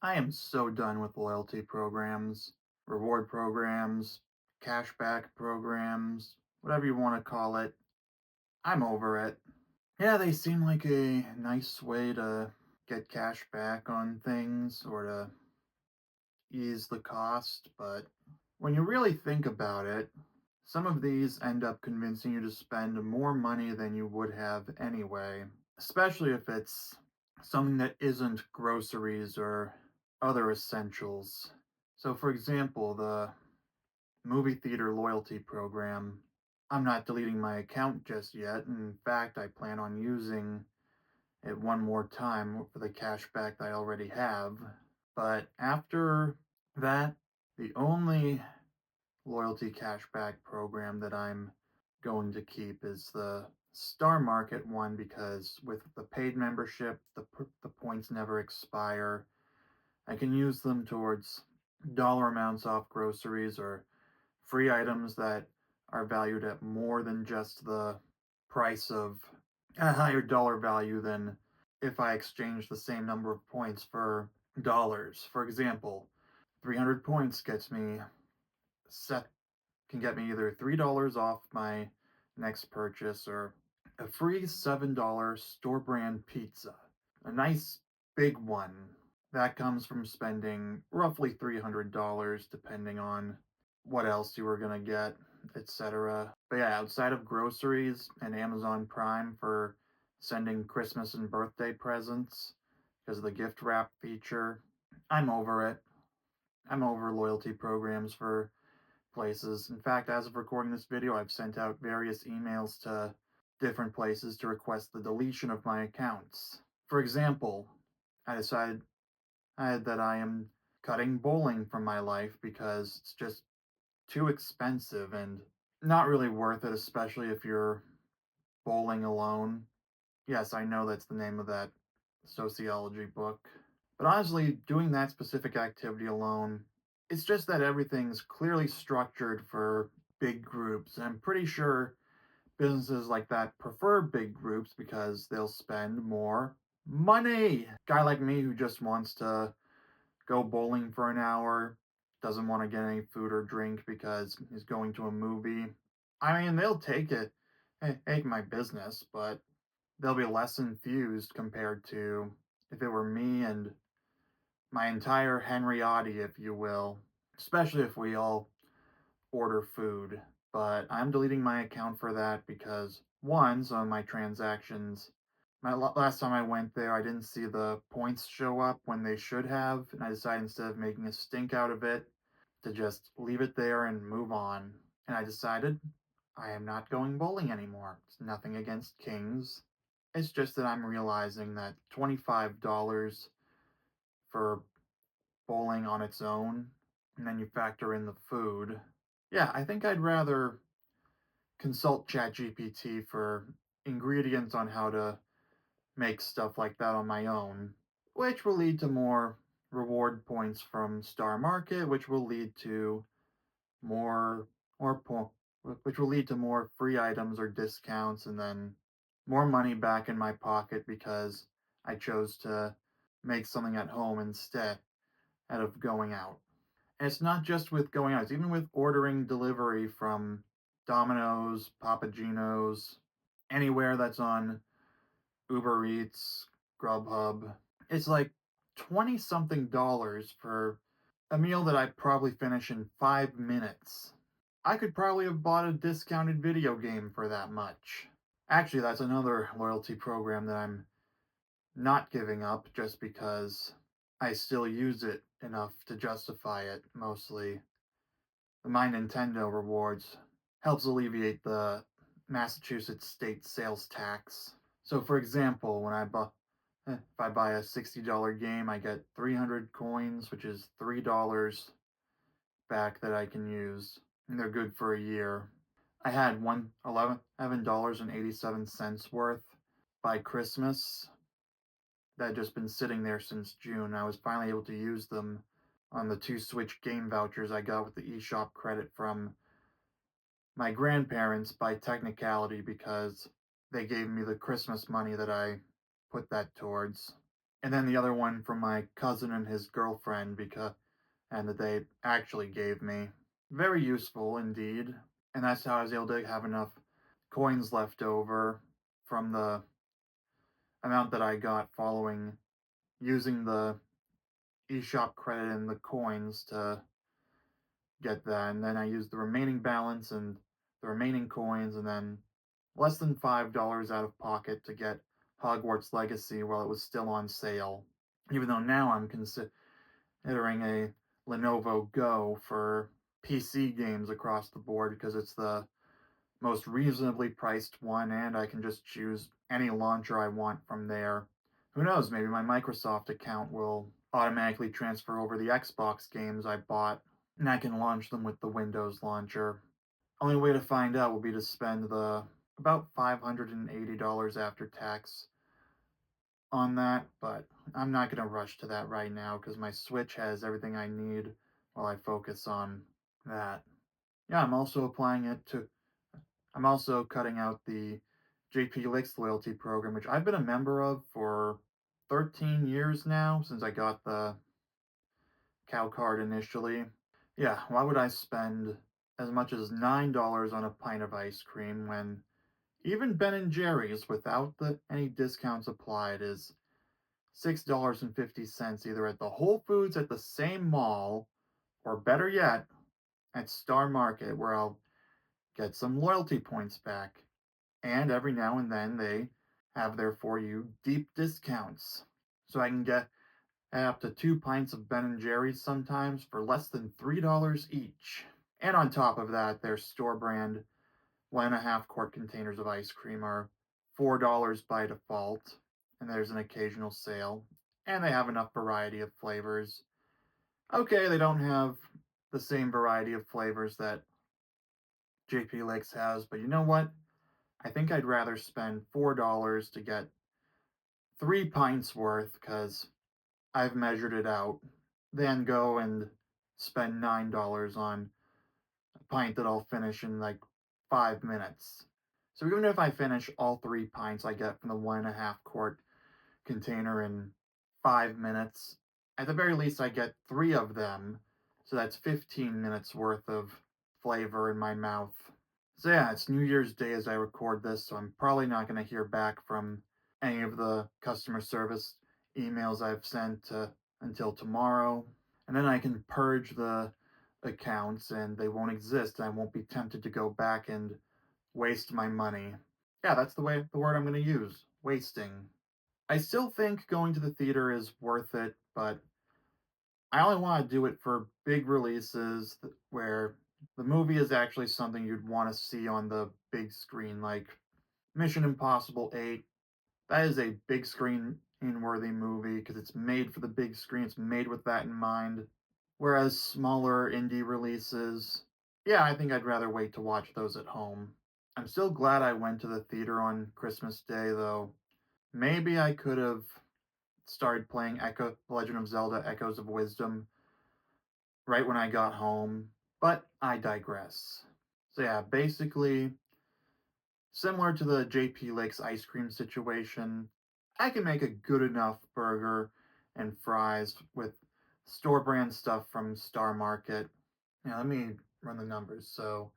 I am so done with loyalty programs, reward programs, cashback programs, whatever you want to call it. I'm over it. Yeah, they seem like a nice way to get cash back on things or to ease the cost, but when you really think about it, some of these end up convincing you to spend more money than you would have anyway, especially if it's something that isn't groceries or other essentials. So, for example, the movie theater loyalty program, I'm not deleting my account just yet. In fact, I plan on using it one more time for the cash back that I already have. But after that, the only loyalty cashback program that I'm going to keep is the Star Market one because with the paid membership, the points never expire. I can use them towards dollar amounts off groceries or free items that are valued at more than just the price of a higher dollar value than if I exchange the same number of points for dollars. For example, 300 points gets me set can get me either $3 off my next purchase or a free $7 store brand pizza. A nice big one. That comes from spending roughly $300 depending on what else you were going to get, etc. But yeah, outside of groceries and Amazon Prime for sending Christmas and birthday presents because of the gift wrap feature, I'm over it. I'm over loyalty programs for places. In fact, as of recording this video, I've sent out various emails to different places to request the deletion of my accounts. For example, I decided that I am cutting bowling from my life because it's just too expensive and not really worth it, especially if you're bowling alone. Yes, I know that's the name of that sociology book. But honestly, doing that specific activity alone, it's just that everything's clearly structured for big groups. I'm pretty sure businesses like that prefer big groups because they'll spend more money. Guy like me who just wants to go bowling for an hour, doesn't want to get any food or drink because he's going to a movie. I mean, they'll take it, take my business, but they'll be less infused compared to if it were me and my entire Henriotti, if you will, especially if we all order food. But I'm deleting my account for that because one, some of my transactions, last time I went there, I didn't see the points show up when they should have, and I decided instead of making a stink out of it, to just leave it there and move on. And I decided I am not going bowling anymore. It's nothing against Kings. It's just that I'm realizing that $25 for bowling on its own, and then you factor in the food. Yeah, I think I'd rather consult ChatGPT for ingredients on how to make stuff like that on my own, which will lead to more reward points from Star Market, which will lead to more more po- which will lead to more free items or discounts and then more money back in my pocket because I chose to make something at home instead of going out. And it's not just with going out, it's even with ordering delivery from Domino's, Papa Gino's, anywhere that's on Uber Eats, Grubhub. It's like 20 something dollars for a meal that I'd probably finish in 5 minutes. I could probably have bought a discounted video game for that much. Actually, that's another loyalty program that I'm not giving up just because I still use it enough to justify it mostly. My Nintendo rewards helps alleviate the Massachusetts state sales tax. So for example, if I buy a $60 game, I get 300 coins, which is $3 back that I can use, and they're good for a year. I had $11.87 worth by Christmas that had just been sitting there since June. I was finally able to use them on the two Switch game vouchers I got with the eShop credit from my grandparents by technicality because they gave me the Christmas money that I put that towards. and then the other one from my cousin and his girlfriend because and that they actually gave me. Very useful indeed. And that's how I was able to have enough coins left over from the amount that I got following using the eShop credit and the coins to get that. And then I used the remaining balance and the remaining coins, and then less than $5 out of pocket to get Hogwarts Legacy while it was still on sale. Even though now I'm considering a Lenovo Go for PC games across the board because it's the most reasonably priced one, and I can just choose any launcher I want from there. Who knows, maybe my Microsoft account will automatically transfer over the Xbox games I bought, and I can launch them with the Windows launcher. Only way to find out will be to spend the about $580 after tax on that, but I'm not going to rush to that right now because my Switch has everything I need while I focus on that. Yeah, I'm also cutting out the JP Licks loyalty program, which I've been a member of for 13 years now since I got the cow card initially. Yeah, why would I spend as much as $9 on a pint of ice cream when even Ben and Jerry's without any discounts applied is $6.50 either at the Whole Foods at the same mall or better yet at Star Market where I'll get some loyalty points back. And every now and then they have their for you deep discounts. So I can get up to 2 pints of Ben and Jerry's sometimes for less than $3 each. And on top of that, their store brand 1.5 quart containers of ice cream are $4 by default, and there's an occasional sale. And they have enough variety of flavors. Okay, they don't have the same variety of flavors that JP Lakes has, but you know what? I think I'd rather spend $4 to get 3 pints worth because I've measured it out than go and spend $9 on a pint that I'll finish in like 5 minutes. So even if I finish all 3 pints I get from the 1.5 quart container in 5 minutes, at the very least I get three of them. So that's 15 minutes worth of flavor in my mouth. So yeah, it's New Year's Day as I record this, so I'm probably not going to hear back from any of the customer service emails I've sent until tomorrow. And then I can purge the accounts and they won't exist. I won't be tempted to go back and waste my money. Yeah, that's the word I'm going to use. Wasting. I still think going to the theater is worth it, but I only want to do it for big releases where the movie is actually something you'd want to see on the big screen, like Mission Impossible 8. That is a big screen in worthy movie because it's made for the big screen, it's made with that in mind. Whereas smaller indie releases, yeah, I think I'd rather wait to watch those at home. I'm still glad I went to the theater on Christmas Day, though. Maybe I could have started playing Legend of Zelda Echoes of Wisdom right when I got home, but I digress. So yeah, basically, similar to the JP Lakes ice cream situation, I can make a good enough burger and fries with store brand stuff from Star Market. Now, let me run the numbers. So,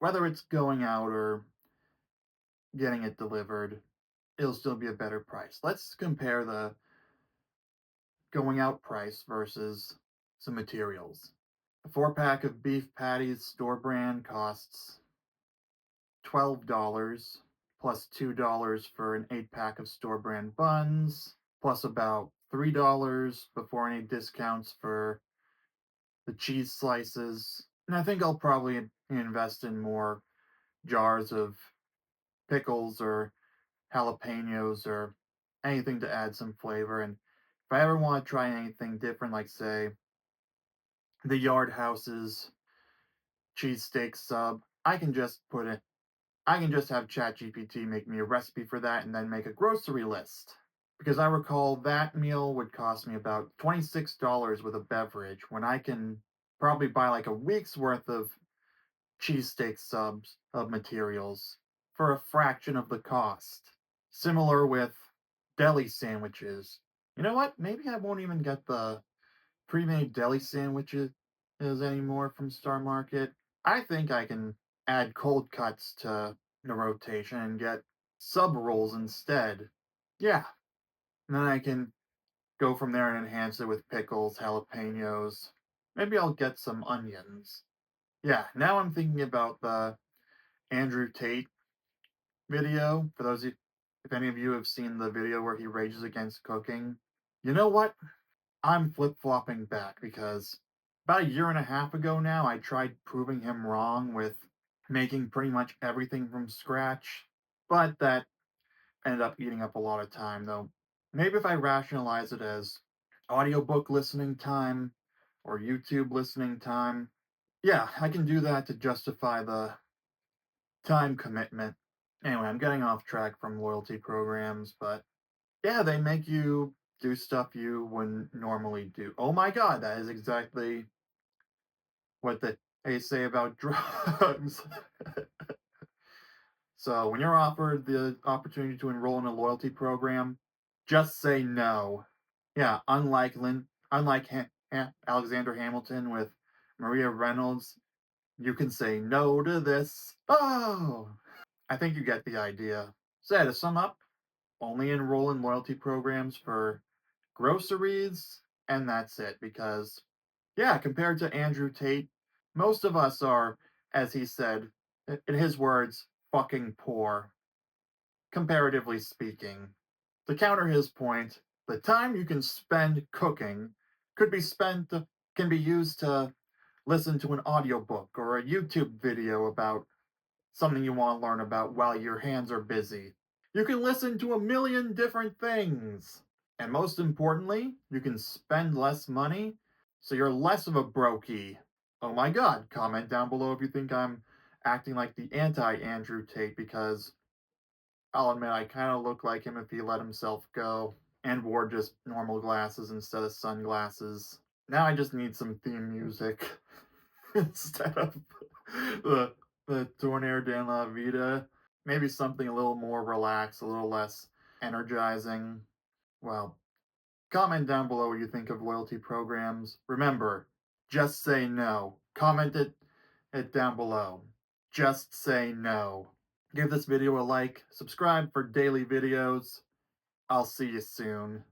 whether it's going out or getting it delivered, it'll still be a better price. Let's compare the going out price versus some materials. A 4 pack of beef patties store brand costs $12 plus $2 for an 8 pack of store brand buns, plus about $3 before any discounts for the cheese slices. And I think I'll probably invest in more jars of pickles or jalapenos or anything to add some flavor. And if I ever want to try anything different, like say the Yard House's cheesesteak sub, I can just have ChatGPT make me a recipe for that and then make a grocery list. Because I recall that meal would cost me about $26 with a beverage when I can probably buy like a week's worth of cheesesteak subs of materials for a fraction of the cost. Similar with deli sandwiches. You know what? Maybe I won't even get the pre-made deli sandwiches anymore from Star Market. I think I can add cold cuts to the rotation and get sub rolls instead. Yeah, and then I can go from there and enhance it with pickles, jalapenos. Maybe I'll get some onions. Yeah, now I'm thinking about the Andrew Tate video. For those of you, if any of you have seen the video where he rages against cooking, you know what? I'm flip flopping back because about a year and a half ago now, I tried proving him wrong with making pretty much everything from scratch, but that ended up eating up a lot of time, though. Maybe if I rationalize it as audiobook listening time or YouTube listening time, yeah, I can do that to justify the time commitment. Anyway, I'm getting off track from loyalty programs, but yeah, they make you do stuff you wouldn't normally do. Oh my god, that is exactly what they say about drugs. So when you're offered the opportunity to enroll in a loyalty program, just say no. Yeah, unlike Alexander Hamilton with Maria Reynolds, you can say no to this. Oh, I think you get the idea. So yeah, to sum up, only enroll in loyalty programs for groceries, and that's it. Because, yeah, compared to Andrew Tate, most of us are, as he said, in his words, fucking poor, comparatively speaking. To counter his point, the time you can spend cooking could be spent, can be used to listen to an audiobook or a YouTube video about something you want to learn about while your hands are busy. You can listen to a million different things. And most importantly, you can spend less money, so you're less of a brokey. Oh my god, comment down below if you think I'm acting like the anti Andrew Tate, because I'll admit I kind of look like him if he let himself go and wore just normal glasses instead of sunglasses. Now I just need some theme music instead of the Tournier de la Vida. Maybe something a little more relaxed, a little less energizing. Well, comment down below what you think of loyalty programs. Remember, just say no. Comment it down below. Just say no. Give this video a like, subscribe for daily videos. I'll see you soon.